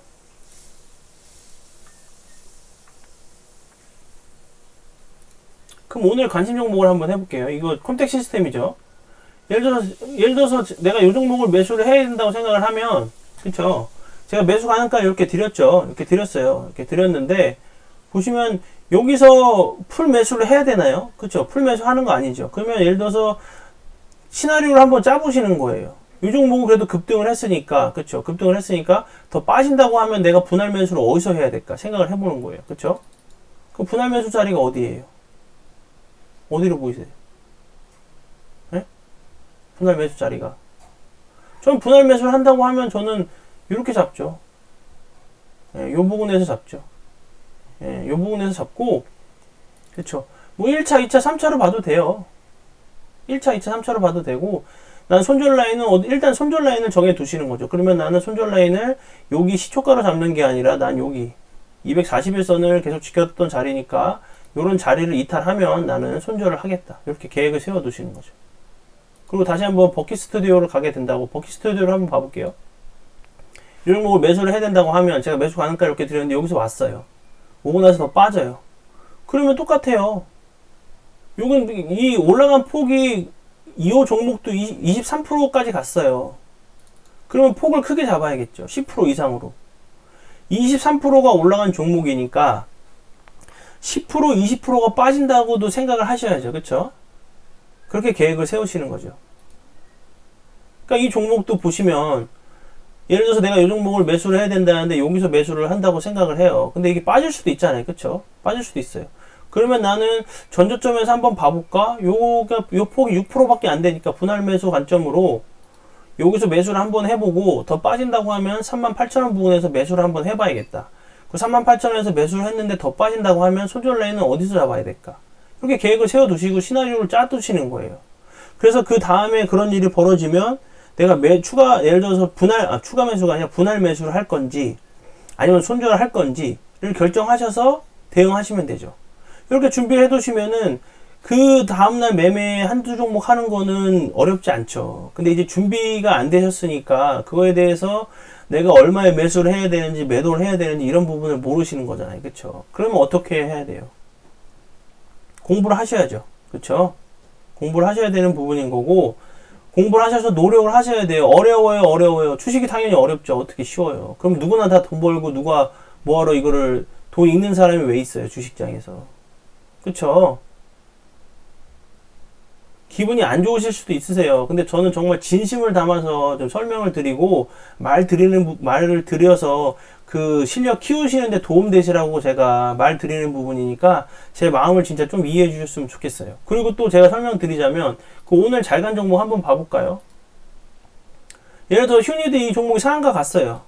그럼 오늘 관심 종목을 한번 해볼게요. 이거 컴텍 시스템이죠. 예를 들어서 내가 이 종목을 매수를 해야 된다고 생각을 하면, 그쵸? 제가 매수 가능가 이렇게 드렸죠. 이렇게 드렸어요. 이렇게 드렸는데, 보시면 여기서 풀 매수를 해야 되나요? 그쵸? 풀 매수 하는 거 아니죠. 그러면 예를 들어서 시나리오를 한번 짜보시는 거예요. 이 종목은 그래도 급등을 했으니까, 그쵸? 급등을 했으니까 더 빠진다고 하면 내가 분할 매수를 어디서 해야 될까 생각을 해보는 거예요. 그쵸? 그 분할 매수 자리가 어디예요? 어디로 보이세요? 네? 분할 매수 자리가. 전 분할 매수를 한다고 하면 저는 이렇게 잡죠. 예, 요 부분에서 잡죠. 예, 요 부분에서 잡고, 그쵸. 뭐 1차, 2차, 3차로 봐도 돼요. 1차, 2차, 3차로 봐도 되고, 난 손절 라인은, 일단 손절 라인을 정해 두시는 거죠. 그러면 나는 손절 라인을 여기 시초가로 잡는 게 아니라 난 여기 241선을 계속 지켰던 자리니까 요런 자리를 이탈하면 나는 손절을 하겠다. 이렇게 계획을 세워 두시는 거죠. 그리고 다시 한번 버킷 스튜디오로 가게 된다고, 버킷 스튜디오를 한번 봐볼게요. 이 종목을 매수를 해야 된다고 하면 제가 매수 가능가 이렇게 드렸는데 여기서 왔어요. 오고 나서 더 빠져요. 그러면 똑같아요. 요건 이 올라간 폭이 2호 종목도 23%까지 갔어요. 그러면 폭을 크게 잡아야겠죠. 10% 이상으로. 23%가 올라간 종목이니까 10%, 20%가 빠진다고도 생각을 하셔야죠. 그쵸? 그렇게 계획을 세우시는 거죠. 그러니까 이 종목도 보시면 예를 들어서 내가 이 종목을 매수를 해야 된다는데 여기서 매수를 한다고 생각을 해요. 근데 이게 빠질 수도 있잖아요. 그쵸? 빠질 수도 있어요. 그러면 나는 전저점에서 한번 봐볼까? 요 폭이 6%밖에 안 되니까 분할 매수 관점으로 여기서 매수를 한번 해보고 더 빠진다고 하면 38,000원 부근에서 매수를 한번 해봐야겠다. 그 38,000원에서 매수를 했는데 더 빠진다고 하면 손절 라인은 어디서 잡아야 될까? 이렇게 계획을 세워두시고 시나리오를 짜두시는 거예요. 그래서 그 다음에 그런 일이 벌어지면 내가 예를 들어서 추가 매수가 아니라 분할 매수를 할 건지 아니면 손절을 할 건지를 결정하셔서 대응하시면 되죠. 이렇게 준비를 해두시면은 그 다음날 매매 한두 종목 하는 거는 어렵지 않죠. 근데 이제 준비가 안 되셨으니까 그거에 대해서 내가 얼마에 매수를 해야 되는지 매도를 해야 되는지 이런 부분을 모르시는 거잖아요. 그쵸? 그러면 어떻게 해야 돼요? 공부를 하셔야죠. 그쵸? 공부를 하셔야 되는 부분인 거고 공부를 하셔서 노력을 하셔야 돼요. 어려워요. 주식이 당연히 어렵죠. 어떻게 쉬워요. 그럼 누구나 다 돈 벌고 누가 뭐하러 이거를 돈 읽는 사람이 왜 있어요. 주식장에서. 그쵸? 기분이 안 좋으실 수도 있으세요. 근데 저는 정말 진심을 담아서 좀 설명을 드리고 말을 드려서 그 실력 키우시는데 도움 되시라고 제가 말 드리는 부분이니까 제 마음을 진짜 좀 이해해 주셨으면 좋겠어요. 그리고 또 제가 설명드리자면 그 오늘 잘 간 종목 한번 봐볼까요? 예를 들어 휴니드 이 종목이 상한가 갔어요.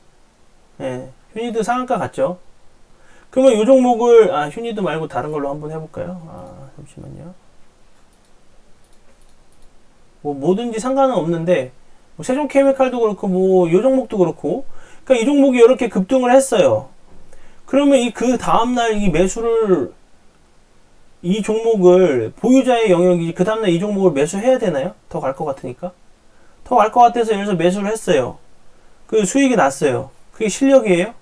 예, 휴니드 상한가 갔죠. 그러면 이 종목을 휴니드 말고 다른 걸로 한번 해볼까요? 잠시만요. 뭐 뭐든지 상관은 없는데 뭐 세종케미칼도 그렇고 요 종목도 그렇고 그러니까 이 종목이 이렇게 급등을 했어요. 그러면 그 다음날 이 종목을 보유자의 영역이지 그 다음날 이 종목을 매수해야 되나요? 더 갈 것 같으니까 더 갈 것 같아서 예를 들어서 매수를 했어요. 그 수익이 났어요. 그게 실력이에요?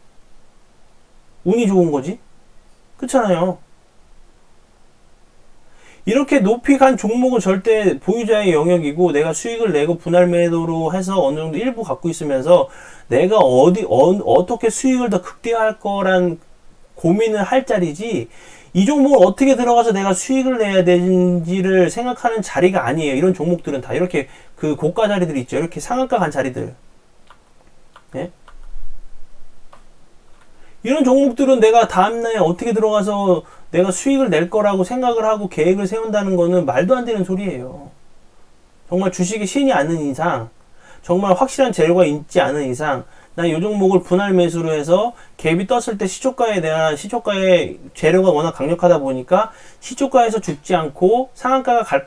운이 좋은 거지? 그렇잖아요. 이렇게 높이 간 종목은 절대 보유자의 영역이고 내가 수익을 내고 분할 매도로 해서 어느 정도 일부 갖고 있으면서 내가 어떻게 수익을 더 극대화할 거란 고민을 할 자리지 이 종목을 어떻게 들어가서 내가 수익을 내야 되는지를 생각하는 자리가 아니에요. 이런 종목들은 다 이렇게 그 고가 자리들 있죠. 이렇게 상한가 간 자리들. 예? 이런 종목들은 내가 다음날에 어떻게 들어가서 내가 수익을 낼 거라고 생각을 하고 계획을 세운다는 거는 말도 안 되는 소리예요. 정말 주식이 신이 않는 이상, 정말 확실한 재료가 있지 않은 이상, 난 이 종목을 분할 매수로 해서 갭이 떴을 때 시초가의 재료가 워낙 강력하다 보니까 시초가에서 죽지 않고 상한가가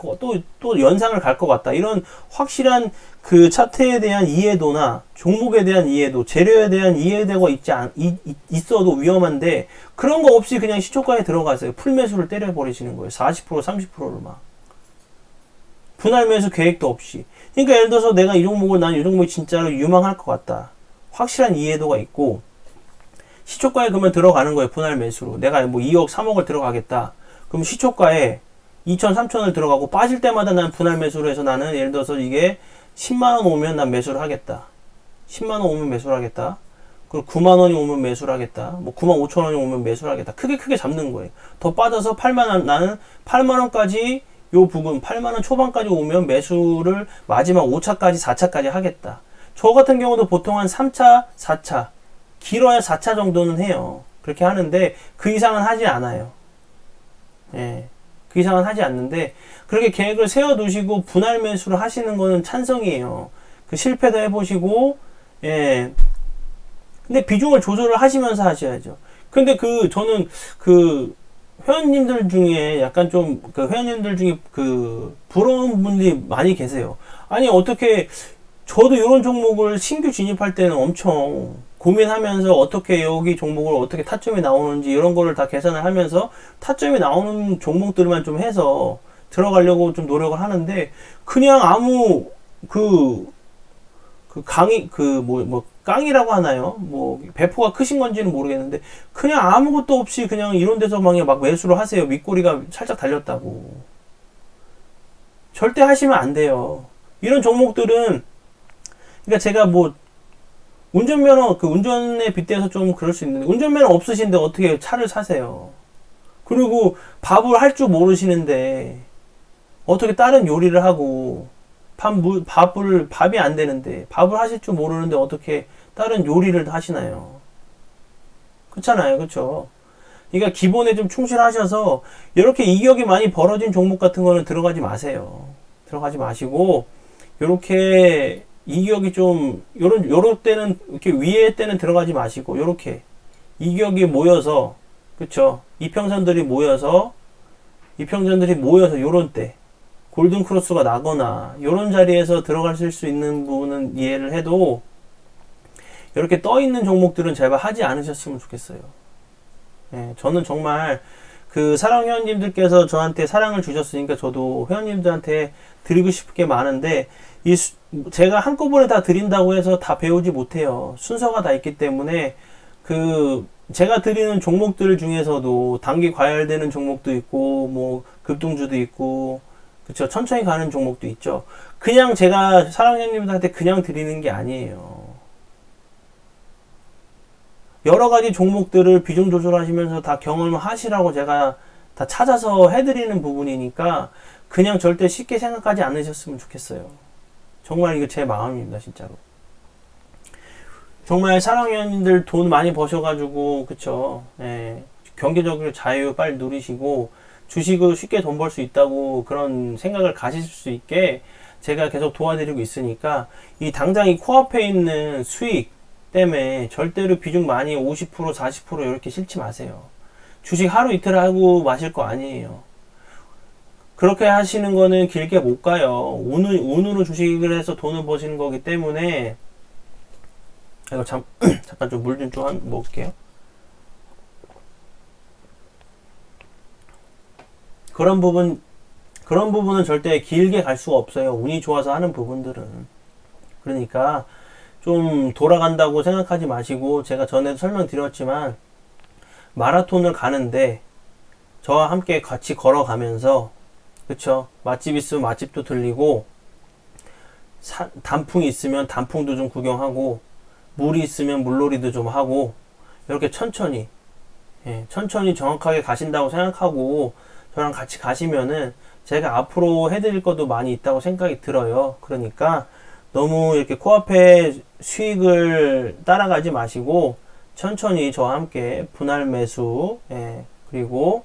또 연상을 갈 것 같다. 이런 확실한 그 차트에 대한 이해도나 종목에 대한 이해도, 재료에 대한 이해도가 있어도 위험한데 그런 거 없이 그냥 시초가에 들어가세요. 풀매수를 때려버리시는 거예요. 40%, 30%를 막. 분할 매수 계획도 없이. 그러니까 예를 들어서 내가 이 종목이 진짜로 유망할 것 같다. 확실한 이해도가 있고 시초가에 그러면 들어가는 거예요. 분할 매수로. 내가 뭐 2억, 3억을 들어가겠다. 그럼 시초가에 2천, 3천을 들어가고 빠질 때마다 난 분할 매수로 해서 나는 예를 들어서 이게 10만원 오면 난 매수를 하겠다. 10만원 오면 매수를 하겠다. 그리고 9만원이 오면 매수를 하겠다. 뭐 9만 5천원이 오면 매수를 하겠다. 크게 잡는 거예요. 더 빠져서 8만원, 나는 8만원까지 요 부분 8만원 초반까지 오면 매수를 마지막 5차까지 4차까지 하겠다. 저 같은 경우도 보통 한 3차, 4차, 길어야 4차 정도는 해요. 그렇게 하는데 그 이상은 하지 않아요. 예, 그 이상은 하지 않는데 그렇게 계획을 세워두시고 분할 매수를 하시는 거는 찬성이에요. 그 실패도 해보시고 예. 근데 비중을 조절을 하시면서 하셔야죠. 근데 저는 회원님들 중에 약간 좀 그 회원님들 중에 그 부러운 분들이 많이 계세요. 아니 어떻게 저도 이런 종목을 신규 진입할 때는 엄청 고민하면서 어떻게 여기 종목을 어떻게 타점이 나오는지 이런 거를 다 계산을 하면서 타점이 나오는 종목들만 좀 해서 들어가려고 좀 노력을 하는데 그냥 아무 그 강의 뭐 깡이라고 하나요? 뭐 배포가 크신 건지는 모르겠는데 그냥 아무것도 없이 그냥 이런 데서 막 매수를 하세요. 밑꼬리가 살짝 달렸다고. 절대 하시면 안 돼요. 이런 종목들은 그러니까 제가 뭐 운전면허 그 운전에 빗대서 좀 그럴 수 있는데 운전면허 없으신데 어떻게 차를 사세요? 그리고 밥을 할 줄 모르시는데 어떻게 다른 요리를 하고 밥이 안 되는데 밥을 하실 줄 모르는데 어떻게 다른 요리를 하시나요? 그렇잖아요. 그렇죠? 그러니까 기본에 좀 충실하셔서 이렇게 이격이 많이 벌어진 종목 같은 거는 들어가지 마세요. 들어가지 마시고 요렇게 이격이 좀 요럴 때는 이렇게 위에 때는 들어가지 마시고 요렇게 이격이 모여서 그쵸? 이평선들이 모여서 요런 때 골든 크로스가 나거나 요런 자리에서 들어가실 수 있는 부분은 이해를 해도 이렇게 떠 있는 종목들은 제발 하지 않으셨으면 좋겠어요. 예, 저는 정말 그 사랑 회원님들께서 저한테 사랑을 주셨으니까 저도 회원님들한테 드리고 싶은 게 많은데 제가 한꺼번에 다 드린다고 해서 다 배우지 못해요. 순서가 다 있기 때문에 제가 드리는 종목들 중에서도 단기 과열되는 종목도 있고 뭐 급등주도 있고 그쵸 천천히 가는 종목도 있죠. 그냥 제가 사랑 회원님들한테 그냥 드리는 게 아니에요. 여러 가지 종목들을 비중 조절하시면서 다 경험하시라고 제가 다 찾아서 해드리는 부분이니까 그냥 절대 쉽게 생각하지 않으셨으면 좋겠어요. 정말 이거 제 마음입니다, 진짜로. 정말 사랑회원님들 돈 많이 버셔가지고, 그쵸. 예, 경제적으로 자유 빨리 누리시고, 주식을 쉽게 돈 벌 수 있다고 그런 생각을 가실 수 있게 제가 계속 도와드리고 있으니까, 당장 이 코앞에 있는 수익 때문에 절대로 비중 많이 50%, 40% 이렇게 싫지 마세요. 주식 하루 이틀 하고 마실 거 아니에요. 그렇게 하시는 거는 길게 못 가요. 운으로 주식을 해서 돈을 버시는 거기 때문에 이거 잠깐 좀 물 좀 먹을게요. 그런 부분은 절대 길게 갈 수가 없어요. 운이 좋아서 하는 부분들은. 그러니까 좀 돌아간다고 생각하지 마시고 제가 전에도 설명드렸지만 마라톤을 가는데 저와 함께 같이 걸어가면서 그쵸 맛집 있으면 맛집도 들리고 단풍이 있으면 단풍도 좀 구경하고 물이 있으면 물놀이도 좀 하고 이렇게 천천히 천천히 정확하게 가신다고 생각하고 저랑 같이 가시면은 제가 앞으로 해드릴 것도 많이 있다고 생각이 들어요. 그러니까 너무 이렇게 코앞에 수익을 따라가지 마시고 천천히 저와 함께 분할 매수 그리고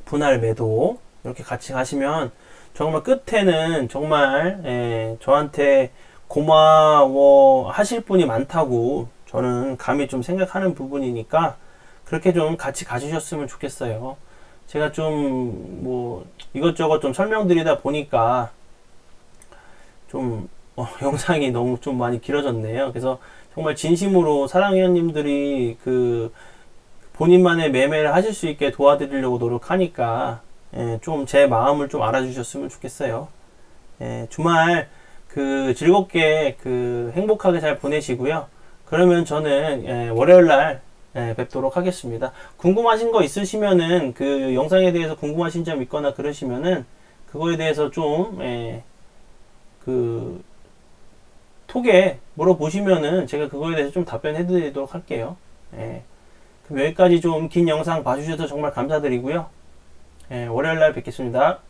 분할 매도 이렇게 같이 가시면 정말 끝에는 정말 저한테 고마워 하실 분이 많다고 저는 감히 좀 생각하는 부분이니까 그렇게 좀 같이 가주셨으면 좋겠어요. 제가 좀 뭐 이것저것 좀 설명드리다 보니까 좀 영상이 너무 좀 많이 길어졌네요. 그래서 정말 진심으로 사랑회원님들이 본인만의 매매를 하실 수 있게 도와드리려고 노력하니까 좀 제 마음을 좀 알아주셨으면 좋겠어요. 주말 즐겁게 행복하게 잘 보내시고요. 그러면 저는 월요일날 뵙도록 하겠습니다. 궁금하신 거 있으시면은 영상에 대해서 궁금하신 점 있거나 그러시면은 그거에 대해서 좀 톡에 물어보시면은 제가 그거에 대해서 좀 답변해 드리도록 할게요. 그럼 여기까지 좀 긴 영상 봐주셔서 정말 감사드리고요. 월요일날 뵙겠습니다.